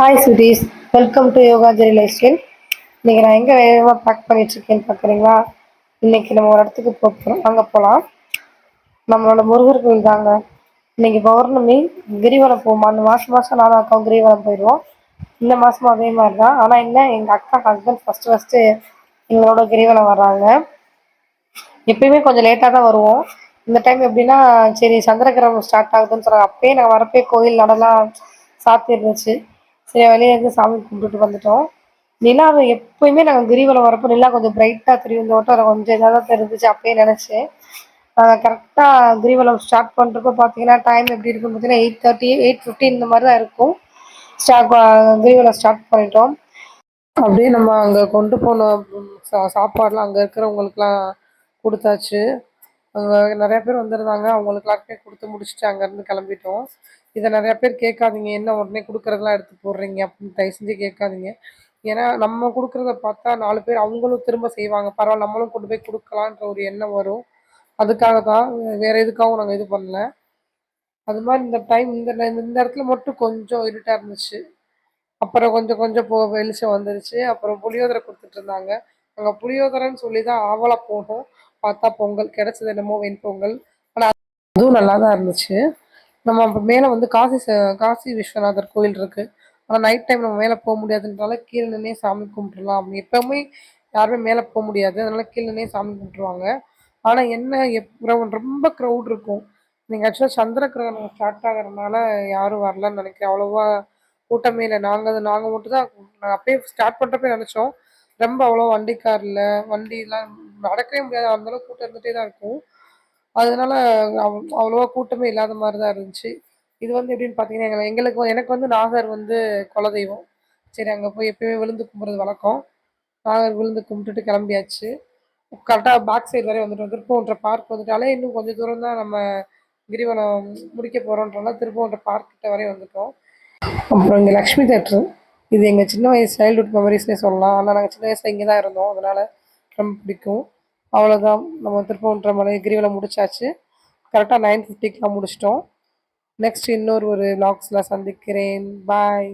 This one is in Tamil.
Hi Sudheesh, welcome to yoga ஜெரி லைஃப் ஸ்டைல். இன்னைக்கு நான் எங்கே வேகமாக பேக் பண்ணிட்டு இருக்கேன்னு பார்க்குறீங்களா? இன்னைக்கு நம்ம ஒரு இடத்துக்கு போகிறோம், அங்கே போகலாம். நம்மளோட முருகர் கோயில் தாங்க. இன்னைக்கு பௌர்ணமி. கிரிவலம் போகுமா, மாதம் மாதம் நானும் அக்காவும் கிரிவலம் போயிடுவோம். இந்த மாதமும் அதே மாதிரி தான். ஆனால் என்ன, எங்கள் அக்கா ஹஸ்பண்ட் ஃபஸ்ட்டு எங்களோட கிரிவலம் வர்றாங்க. எப்பயுமே கொஞ்சம் லேட்டாக தான் வருவோம். இந்த டைம் எப்படின்னா, சரி சந்திரகிரகணம் ஸ்டார்ட் ஆகுதுன்னு சொன்னாங்க. அப்பயே நாங்கள் வரப்பே கோயில் நடலாம் சாத்தி இருந்துச்சு. சரி வெளியே இருந்து சாமி கும்பிட்டுட்டு வந்துட்டோம். நிலாவை எப்பயுமே நாங்கள் கிரிவலம் வரப்போ நிலா கொஞ்சம் பிரைட்டாக தெரியும். இந்த வட்டம் கொஞ்சம் இதாக தான் தெரிஞ்சிச்சு அப்பயே நினச்சேன். கரெக்டாக கிரிவலம் ஸ்டார்ட் பண்ணுறப்போ பார்த்தீங்கன்னா டைம் எப்படி இருக்குன்னு பார்த்தீங்கன்னா 8:30 8:15 இந்த மாதிரி தான் இருக்கும். கிரிவலம் ஸ்டார்ட் பண்ணிட்டோம். அப்படியே நம்ம அங்கே கொண்டு போன சாப்பாடுலாம் அங்கே இருக்கிறவங்களுக்குலாம் கொடுத்தாச்சு. அங்கே நிறையா பேர் வந்திருந்தாங்க. அவங்களுக்கு எல்லாருக்குமே கொடுத்து முடிச்சுட்டு அங்கேருந்து கிளம்பிட்டோம். இதை நிறையா பேர் கேட்காதீங்க, என்ன உடனே கொடுக்குறதெல்லாம் எடுத்து போடுறீங்க அப்படின்னு தயவு செஞ்சு கேட்காதீங்க. ஏன்னா நம்ம கொடுக்குறத பார்த்தா 4 பேர் அவங்களும் திரும்ப செய்வாங்க. பரவாயில்ல, நம்மளும் கொண்டு போய் கொடுக்கலான்ற ஒரு எண்ணம் வரும். அதுக்காக தான், வேறு எதுக்காகவும் நாங்கள் இது பண்ணல. அது மாதிரி இந்த டைம் இந்த இடத்துல மட்டும் கொஞ்சம் இருட்டாக இருந்துச்சு. அப்புறம் கொஞ்சம் கொஞ்சம் வெளிச்சம் வந்துருச்சு. அப்புறம் புளியோதரை கொடுத்துட்டு இருந்தாங்க. அங்கே புளியோதரைன்னு சொல்லி தான் ஆவலாக போனோம். பார்த்தா பொங்கல் கிடைச்சது, என்னமோ வெண்பொங்கல். ஆனால் அதுவும் நல்லா தான் இருந்துச்சு. நம்ம அப்போ மேலே வந்து காசி விஸ்வநாதர் கோயில் இருக்குது. ஆனால் நைட் டைம் நம்ம மேலே போக முடியாதுன்றனால கீழே நின்னே சாமி கும்பிட்றலாம். அப்படி எப்போவுமே யாருமே மேலே போக முடியாது, அதனால் கீழே நின்னே சாமி கும்பிட்ருவாங்க. ஆனால் என்ன, ரொம்ப க்ரௌட் இருக்கும். நீங்கள் ஆக்சுவலாக சந்திர கிரகணம் ஸ்டார்ட் ஆகிறதுனால யாரும் வரலன்னு நினைக்கிறேன். அவ்வளோவா கூட்டமே இல்லை. நாங்கள் மட்டும் தான். நாங்கள் அப்பயே ஸ்டார்ட் பண்ணுறப்பே நினச்சோம் ரொம்ப அவ்வளோ வண்டிக்கார் இல்லை, வண்டிலாம் நடக்கவே முடியாது, அந்தளவுக்கு கூட்டம் இருந்துகிட்டே தான் இருக்கும். அதனால அவ்வளோவா கூட்டமே இல்லாத மாதிரி தான் இருந்துச்சு. இது வந்து எப்படின்னு பார்த்தீங்கன்னா, எனக்கு வந்து நாகர் வந்து குலதெய்வம். சரி, அங்கே போய் எப்பயுமே விழுந்து கும்பிட்றது வழக்கம். நாகர் விழுந்து கும்பிட்டுட்டு கிளம்பியாச்சு. கரெக்டாக பேக் சைடு வரை வந்துட்டோம். திருப்பூன்ற பார்க் வந்துட்டாலே இன்னும் கொஞ்சம் தூரம் தான் நம்ம கிரிவலம் முடிக்க போகிறோன்றனால திருப்பூன்ற பார்க் கிட்ட வரை வந்துட்டோம். அப்புறம் இங்கே லக்ஷ்மி தேட்ரு. இது எங்கள் சின்ன வயசு சைல்டுஹுட் மெமரிஸ்னே சொல்லலாம். ஆனால் நாங்கள் சின்ன வயசில் இங்கே தான் இருந்தோம், அதனால் ரொம்ப பிடிக்கும். அவ்வளோதான், நம்ம திருப்பூன்ற மலை கிரிவலம் முடிச்சாச்சு. கரெக்டாக 9:50க்கெலாம் முடிச்சிட்டோம். நெக்ஸ்ட் இன்னொரு வ்ளாக்ஸில் சந்திக்கிறேன். பாய்.